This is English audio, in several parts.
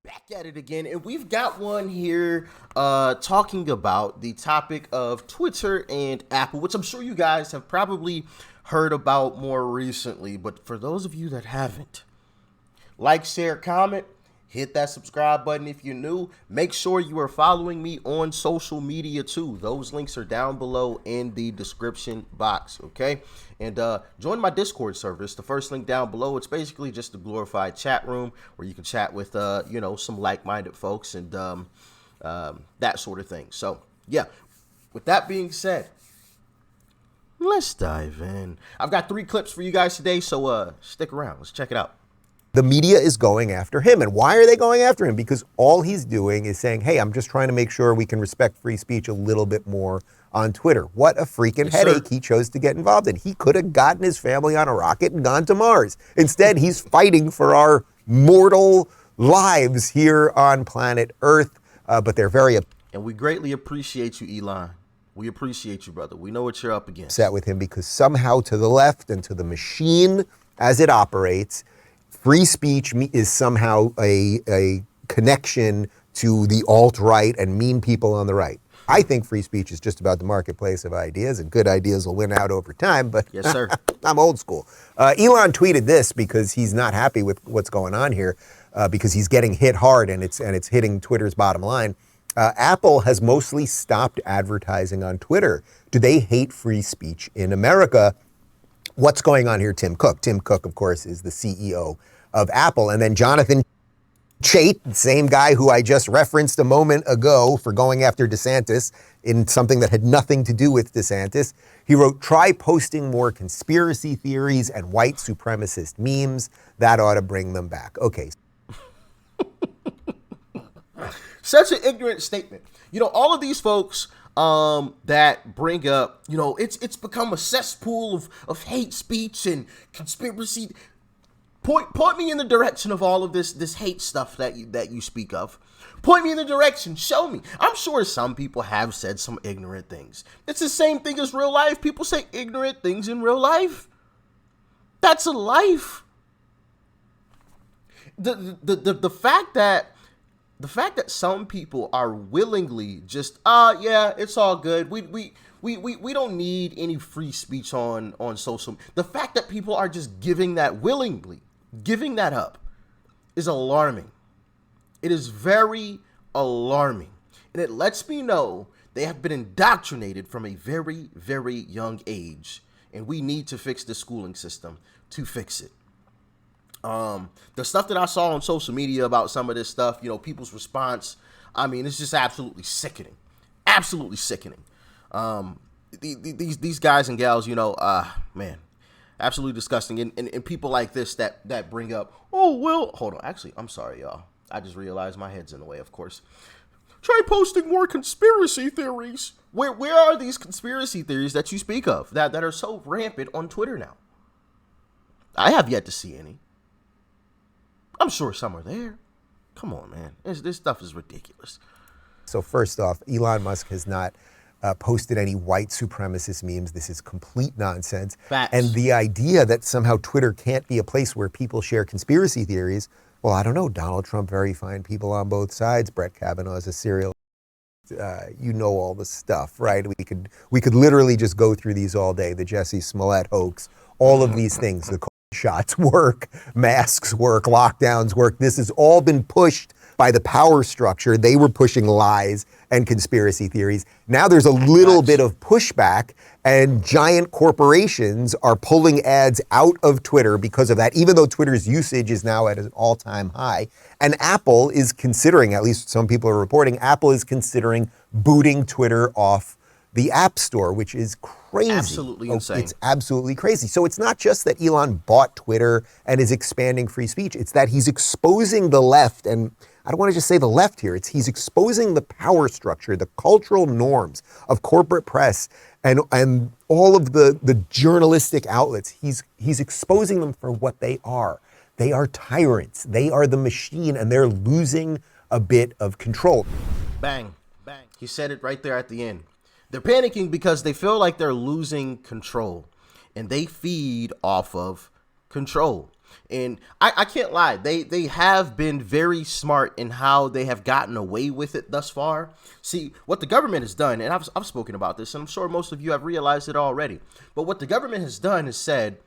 back at it again, and we've got one here talking about the topic of Twitter and Apple, which I'm sure you guys have probably heard about more recently. But for those of you that haven't, like, share, comment, hit that subscribe button if you're new. Make sure you are following me on social media too. Those links are down below in the description box, okay? And join my Discord server. It's the first link down below. It's basically just a glorified chat room where you can chat with, some like-minded folks and that sort of thing. So, yeah, with that being said, let's dive in. I've got 3 clips for you guys today, so stick around. Let's check it out. The media is going after him. And why are they going after him? Because all he's doing is saying, hey, I'm just trying to make sure we can respect free speech a little bit more on Twitter. What a freaking headache he chose to get involved in. He could have gotten his family on a rocket and gone to Mars. Instead, he's fighting for our mortal lives here on planet Earth. But they're very And we greatly appreciate you, Elon. We appreciate you, brother. We know what you're up against. upset with him because somehow to the left and to the machine as it operates, free speech is somehow a connection to the alt-right and mean people on the right. I think free speech is just about the marketplace of ideas, and good ideas will win out over time, but yes, sir. I'm old school. Elon tweeted this because he's not happy with what's going on here, because he's getting hit hard and it's hitting Twitter's bottom line. Apple has mostly stopped advertising on Twitter. Do they hate free speech in America? What's going on here, Tim Cook? Tim Cook, of course, is the CEO of Apple. And then Jonathan Chait, the same guy who I just referenced a moment ago for going after DeSantis in something that had nothing to do with DeSantis. He wrote, try posting more conspiracy theories and white supremacist memes. That ought to bring them back. Okay. Such an ignorant statement. You know, all of these folks that bring up, it's become a cesspool of hate speech and conspiracy. Point me in the direction of all of this hate stuff that you speak of. Point me in the direction. Show me. I'm sure some people have said some ignorant things. It's the same thing as real life. People say ignorant things in real life. That's a life. The fact that some people are willingly just, yeah, it's all good. We don't need any free speech on social. The fact that people are just giving that willingly, giving that up, is alarming. It is very alarming. And it lets me know they have been indoctrinated from a very, very young age. And we need to fix the schooling system to fix it. The stuff that I saw on social media about some of this stuff, people's response, I mean, it's just absolutely sickening. Absolutely sickening. These guys and gals, man, absolutely disgusting. And people like this that bring up, oh, well, hold on. Actually, I'm sorry, y'all. I just realized my head's in the way, of course. Try posting more conspiracy theories. Where are these conspiracy theories that you speak of that are so rampant on Twitter now? I have yet to see any. I'm sure some are there. Come on, man. This stuff is ridiculous. So first off, Elon Musk has not posted any white supremacist memes. This is complete nonsense. Facts. And the idea that somehow Twitter can't be a place where people share conspiracy theories, well, I don't know. Donald Trump, very fine people on both sides. Brett Kavanaugh is a serial. All the stuff, right? We could literally just go through these all day. The Jussie Smollett hoax, all of these things. The shots work, masks work, lockdowns work. This has all been pushed by the power structure. They were pushing lies and conspiracy theories. Now there's a little bit of pushback, and giant corporations are pulling ads out of Twitter because of that, even though Twitter's usage is now at an all-time high. And Apple is considering, at least some people are reporting, Apple is considering booting Twitter off the App Store, which is crazy. Absolutely insane. It's absolutely crazy. So it's not just that Elon bought Twitter and is expanding free speech. It's that he's exposing the left, and I don't want to just say the left here. He's exposing the power structure, the cultural norms of corporate press and all of the journalistic outlets. He's exposing them for what they are. They are tyrants. They are the machine, and they're losing a bit of control. Bang, bang. He said it right there at the end. They're panicking because they feel like they're losing control, and they feed off of control. And I can't lie, they have been very smart in how they have gotten away with it thus far. See, what the government has done, and I've spoken about this, and I'm sure most of you have realized it already, but what the government has done is said,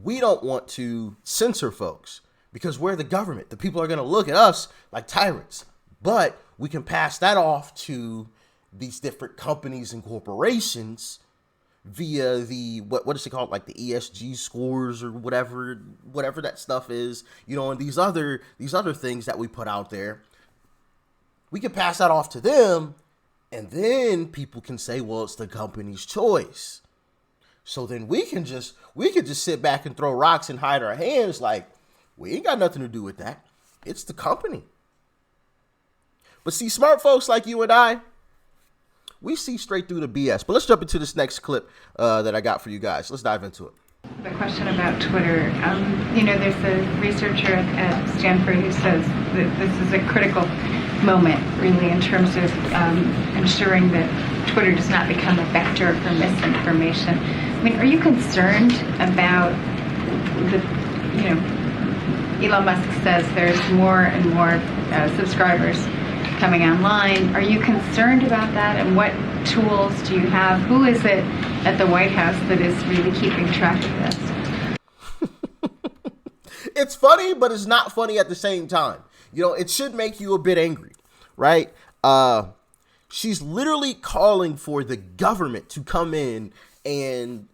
we don't want to censor folks because we're the government. The people are going to look at us like tyrants, but we can pass that off to these different companies and corporations via the what is it called, like the ESG scores or whatever that stuff is, and these other things that we put out there. We can pass that off to them, and then people can say, well, it's the company's choice. So then we can just sit back and throw rocks and hide our hands like we ain't got nothing to do with that. It's the company. But see, smart folks like you and I, we see straight through the BS. But let's jump into this next clip that I got for you guys. Let's dive into it. The question about Twitter. There's a researcher at Stanford who says that this is a critical moment, really, in terms of ensuring that Twitter does not become a vector for misinformation. I mean, are you concerned about Elon Musk says there's more and more subscribers coming online. Are you concerned about that? And what tools do you have? Who is it at the White House that is really keeping track of this? It's funny, but it's not funny at the same time. It should make you a bit angry, right? She's literally calling for the government to come in and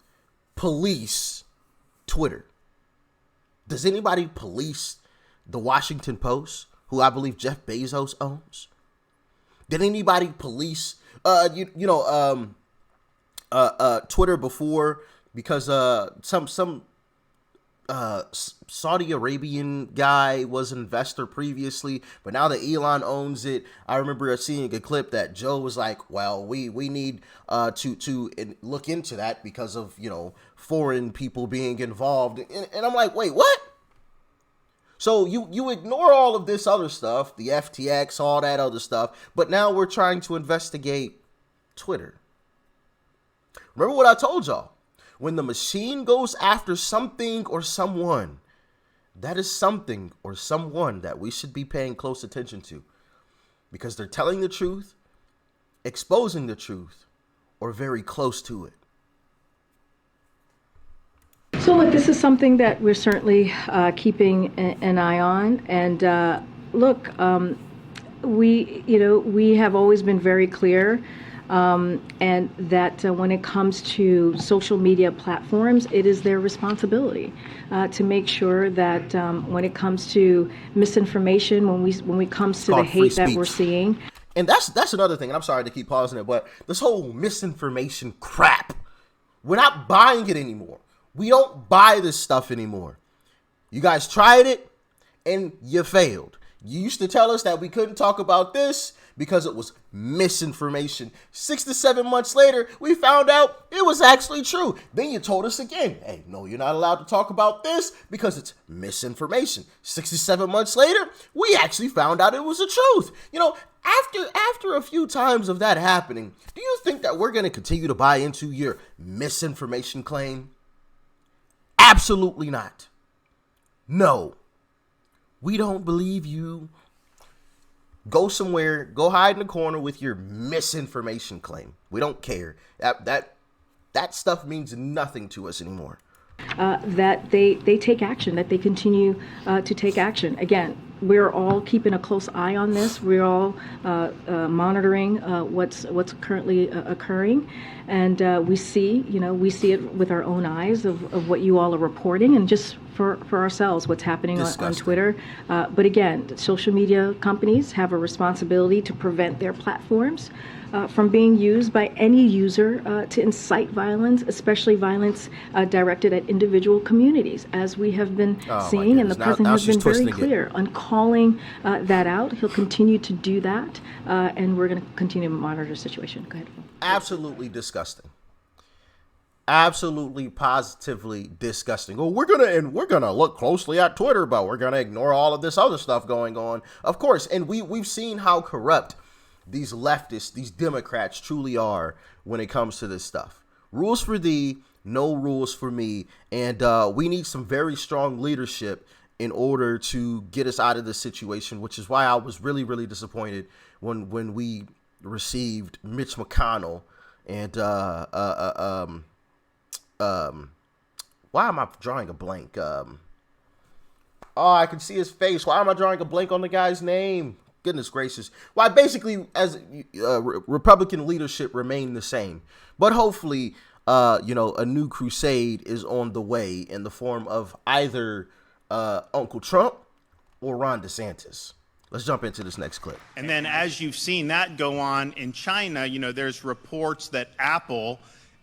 police Twitter. Does anybody police the Washington Post, who I believe Jeff Bezos owns? Did anybody police Twitter before? Because some Saudi Arabian guy was an investor previously, but now that Elon owns it, I remember seeing a clip that Joe was like, well, we need to look into that because of, foreign people being involved. And I'm like, wait, what? So you ignore all of this other stuff, the FTX, all that other stuff, but now we're trying to investigate Twitter. Remember what I told y'all? When the machine goes after something or someone, that is something or someone that we should be paying close attention to, because they're telling the truth, exposing the truth, or very close to it. So look, this is something that we're certainly keeping an eye on. And we have always been very clear, and that when it comes to social media platforms, it is their responsibility to make sure that when it comes to misinformation, when we comes to the hate that we're seeing. And that's another thing. And I'm sorry to keep pausing it, but this whole misinformation crap, we're not buying it anymore. We don't buy this stuff anymore. You guys tried it and you failed. You used to tell us that we couldn't talk about this because it was misinformation. 6 to 7 months later, we found out it was actually true. Then you told us again, hey, no, you're not allowed to talk about this because it's misinformation. 6 to 7 months later, we actually found out it was the truth. After a few times of that happening, do you think that we're going to continue to buy into your misinformation claim? Absolutely not. No, we don't believe you. Go somewhere, go hide in the corner with your misinformation claim. We don't care. That stuff means nothing to us anymore. That they take action, that they continue to take action. Again, we're all keeping a close eye on this. We're all monitoring what's currently occurring, and we see it with our own eyes of what you all are reporting, and just for ourselves what's happening on Twitter. But again, social media companies have a responsibility to prevent their platforms from being used by any user to incite violence, especially violence directed at individual communities, as we have been seeing, and the president has been very clear on calling that out. He'll continue to do that, and we're going to continue to monitor the situation. Go ahead. Absolutely disgusting. Absolutely, positively disgusting. Well, we're gonna look closely at Twitter, but we're gonna ignore all of this other stuff going on. Of course, and we've seen how corrupt these leftists, these Democrats truly are when it comes to this stuff. Rules for thee, no rules for me. And we need some very strong leadership in order to get us out of this situation, which is why I was really, really disappointed when we received Mitch McConnell and why am I drawing a blank? I can see his face. Why am I drawing a blank on the guy's name? Goodness gracious. Why basically as Republican leadership remained the same, but hopefully, a new crusade is on the way in the form of either Uncle Trump or Ron DeSantis. Let's jump into this next clip. And then as you've seen that go on in China, there's reports that Apple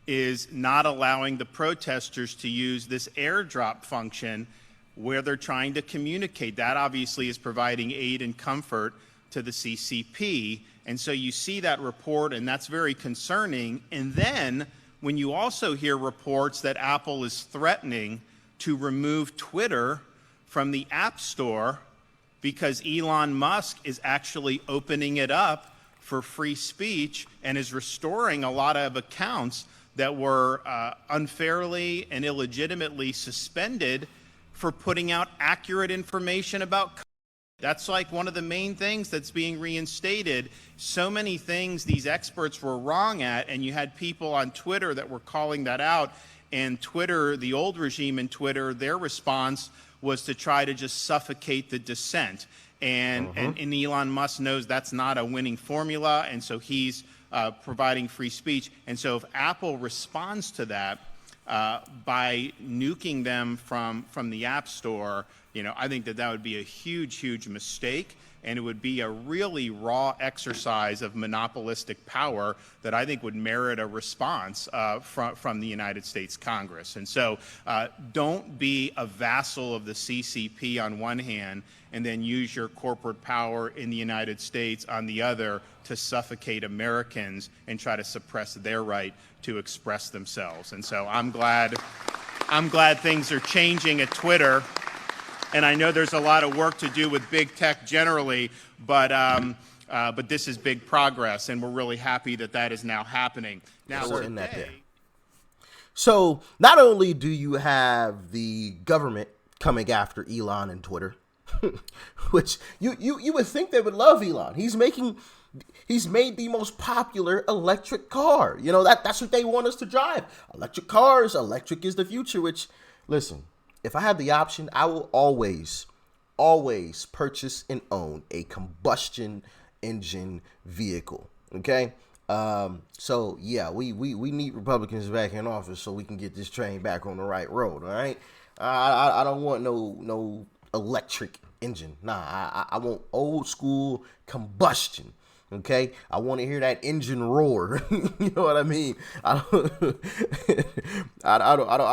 is not allowing the protesters to use this airdrop function where they're trying to communicate. That obviously is providing aid and comfort to the CCP. And so you see that report, and that's very concerning. And then when you also hear reports that Apple is threatening to remove Twitter from the App Store because Elon Musk is actually opening it up for free speech and is restoring a lot of accounts that were unfairly and illegitimately suspended for putting out accurate information about. That's like one of the main things that's being reinstated. So many things these experts were wrong at, and you had people on Twitter that were calling that out. And Twitter, the old regime in Twitter, their response was to try to just suffocate the dissent. And Elon Musk knows that's not a winning formula, and so he's providing free speech. And so if Apple responds to that by nuking them from the App Store, I think that would be a huge, huge mistake, and it would be a really raw exercise of monopolistic power that I think would merit a response from the United States Congress. And so don't be a vassal of the CCP on one hand and then use your corporate power in the United States on the other to suffocate Americans and try to suppress their right to express themselves. And so I'm glad things are changing at Twitter. And I know there's a lot of work to do with big tech generally, but this is big progress, and we're really happy that is now happening. Now, So not only do you have the government coming after Elon and Twitter, which you would think they would love Elon. He's made the most popular electric car. That's what they want us to drive. Electric cars, electric is the future, which, listen, if I had the option, I will always purchase and own a combustion engine vehicle. Okay. So yeah, we need Republicans back in office so we can get this train back on the right road. All right. I don't want no electric engine. Nah, I want old school combustion. Okay, I want to hear that engine roar. You know what I mean? I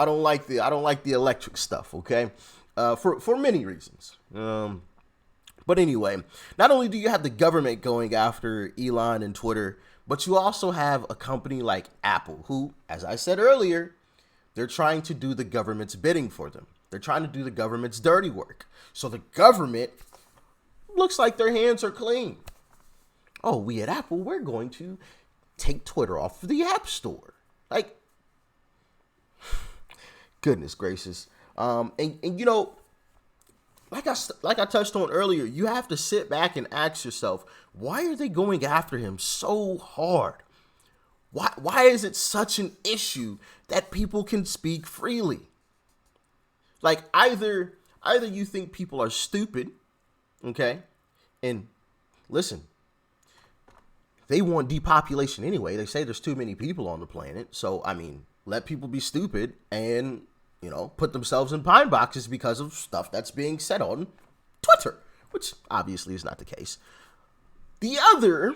don't like the electric stuff. Okay, for many reasons. But anyway, not only do you have the government going after Elon and Twitter, but you also have a company like Apple, who, as I said earlier, they're trying to do the government's bidding for them. They're trying to do the government's dirty work. So the government looks like their hands are clean. Oh, we at Apple, we're going to take Twitter off of the App Store. Like, goodness gracious. And like I touched on earlier, you have to sit back and ask yourself, why are they going after him so hard? Why is it such an issue that people can speak freely? Like, either you think people are stupid, okay? And listen, they want depopulation anyway. They say there's too many people on the planet. So, let people be stupid and, put themselves in pine boxes because of stuff that's being said on Twitter, which obviously is not the case. The other,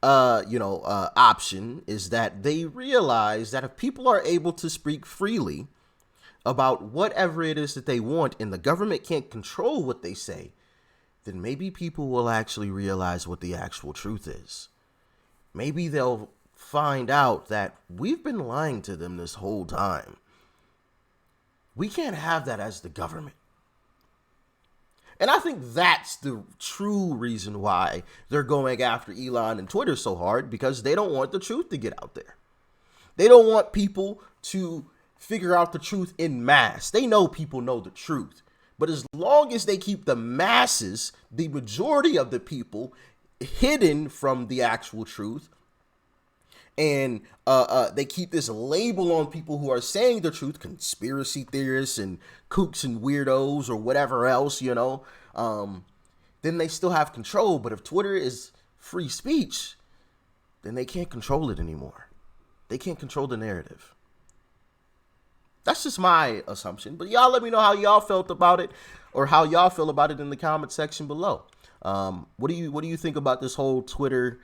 option is that they realize that if people are able to speak freely about whatever it is that they want and the government can't control what they say, then maybe people will actually realize what the actual truth is. Maybe they'll find out that we've been lying to them this whole time. We can't have that as the government. And I think that's the true reason why they're going after Elon and Twitter so hard, because they don't want the truth to get out there. They don't want people to figure out the truth in mass. They know people know the truth. But as long as they keep the masses, the majority of the people, hidden from the actual truth, and they keep this label on people who are saying the truth, conspiracy theorists and kooks and weirdos or whatever else, then they still have control. But if Twitter is free speech, then they can't control it anymore. They can't control the narrative. That's just my assumption. But y'all let me know how y'all felt about it, or how y'all feel about it in the comment section below. What do you think about this whole Twitter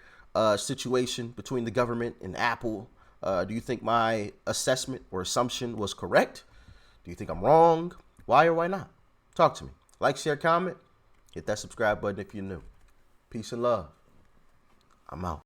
situation between the government and Apple? Do you think my assessment or assumption was correct? Do you think I'm wrong? Why or why not? Talk to me. Like, share, comment. Hit that subscribe button if you're new. Peace and love. I'm out.